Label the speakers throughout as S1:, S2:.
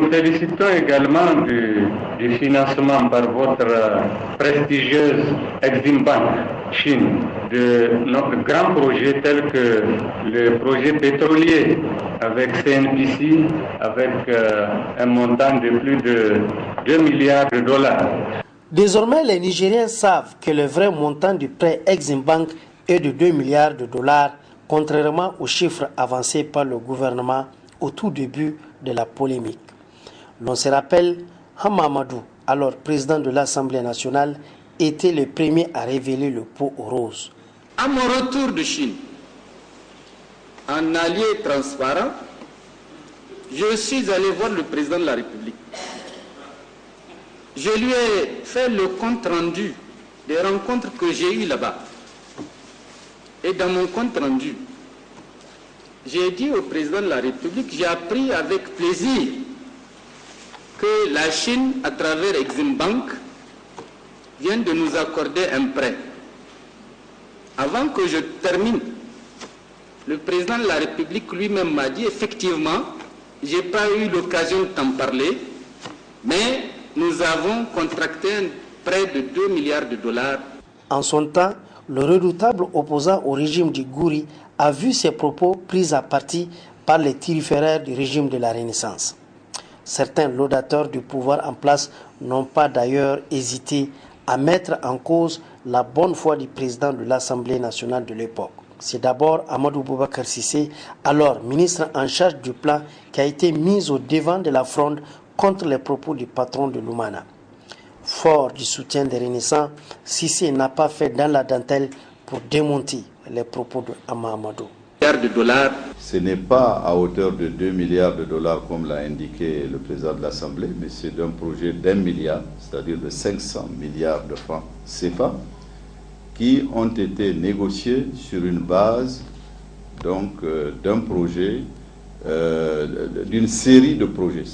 S1: nous félicitons également du financement par votre prestigieuse Exim Bank Chine de notre grand projet tel que le projet pétrolier avec CNPC, avec un montant de plus de 2 milliards de dollars.
S2: Désormais, les Nigériens savent que le vrai montant du prêt Exim Bank est de 2 milliards de dollars, contrairement aux chiffres avancés par le gouvernement au tout début de la polémique. L'on se rappelle, Hama Amadou, alors président de l'Assemblée nationale, était le premier à révéler le pot aux roses.
S3: À mon retour de Chine, en allié transparent, je suis allé voir le président de la République. Je lui ai fait le compte rendu des rencontres que j'ai eues là-bas. Et dans mon compte rendu, j'ai dit au président de la République, j'ai appris avec plaisir que la Chine, à travers Exim Bank, vient de nous accorder un prêt. Avant que je termine, le président de la République lui-même m'a dit, effectivement, je n'ai pas eu l'occasion de t'en parler, mais nous avons contracté un prêt de 2 milliards de dollars.
S2: En son temps, le redoutable opposant au régime du Gouri a vu ses propos pris à partie par les thuriféraires du régime de la Renaissance. Certains laudateurs du pouvoir en place n'ont pas d'ailleurs hésité à mettre en cause la bonne foi du président de l'Assemblée nationale de l'époque. C'est d'abord Amadou Boubacar Cissé, alors ministre en charge du plan, qui a été mis au devant de la fronde contre les propos du patron de l'Oumana. Fort du soutien des Renaissants, Cissé n'a pas fait dans la dentelle pour démonter les propos de Hama Amadou.
S4: Ce n'est pas à hauteur de 2 milliards de dollars comme l'a indiqué le président de l'Assemblée, mais c'est d'un projet d'1 milliard, c'est-à-dire de 500 milliards de francs CFA, qui ont été négociés sur une base d'un projet, d'une série de projets.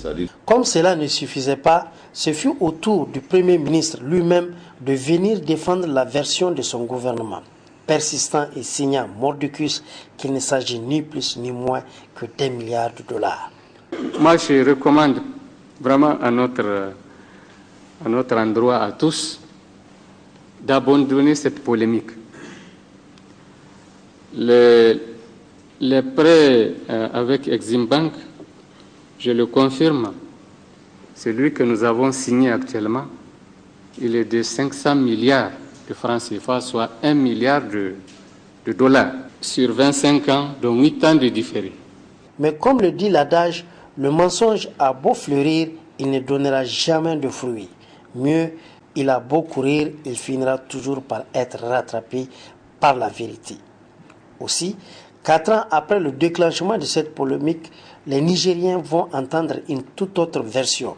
S2: Comme cela ne suffisait pas, ce fut au tour du Premier ministre lui-même de venir défendre la version de son gouvernement, persistant et signant mordicus qu'il ne s'agit ni plus ni moins que d'1 milliard de dollars.
S5: Moi, je recommande vraiment à notre endroit, à tous, d'abandonner cette polémique. Les prêts avec Exim Bank, je le confirme, celui que nous avons signé actuellement, il est de 500 milliards de francs CFA, soit 1 milliard de dollars sur 25 ans, dont 8 ans de différé.
S2: Mais comme le dit l'adage, le mensonge a beau fleurir, il ne donnera jamais de fruits. Mieux, il a beau courir, il finira toujours par être rattrapé par la vérité. Aussi, 4 ans après le déclenchement de cette polémique, les Nigériens vont entendre une toute autre version,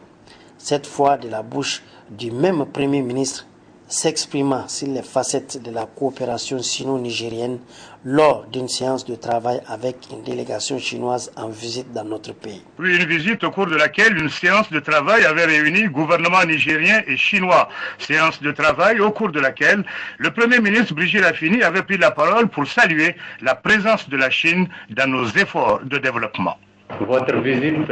S2: cette fois de la bouche du même Premier ministre, s'exprimant sur les facettes de la coopération sino-nigérienne lors d'une séance de travail avec une délégation chinoise en visite dans notre pays.
S6: Oui, une visite au cours de laquelle une séance de travail avait réuni gouvernement nigérien et chinois. Séance de travail au cours de laquelle le Premier ministre Brigitte Raffini avait pris la parole pour saluer la présence de la Chine dans nos efforts de développement.
S1: Votre visite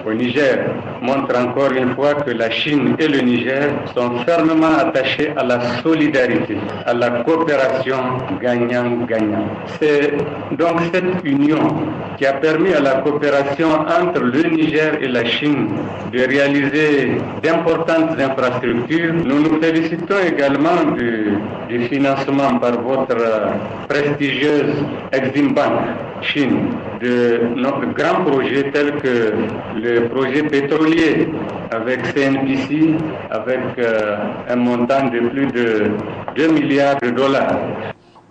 S1: au Niger montre encore une fois que la Chine et le Niger sont fermement attachés à la solidarité, à la coopération gagnant-gagnant. C'est donc cette union qui a permis à la coopération entre le Niger et la Chine de réaliser d'importantes infrastructures. Nous nous félicitons également du financement par votre prestigieuse Exim Bank Chine de notre grand projet tel que le projet pétrolier avec CNPC, avec un montant de plus de 2 milliards de dollars.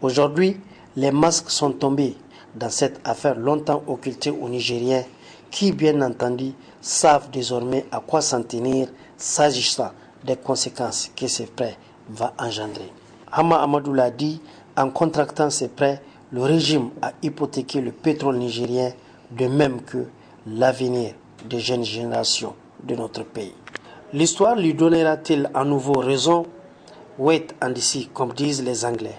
S2: Aujourd'hui, les masques sont tombés dans cette affaire longtemps occultée aux Nigériens qui, bien entendu, savent désormais à quoi s'en tenir s'agissant des conséquences que ces prêts vont engendrer. Hama Amadou l'a dit, en contractant ces prêts, le régime a hypothéqué le pétrole nigérien, de même que l'avenir des jeunes générations de notre pays. L'histoire lui donnera-t-il à nouveau raison? Wait and see, comme disent les Anglais.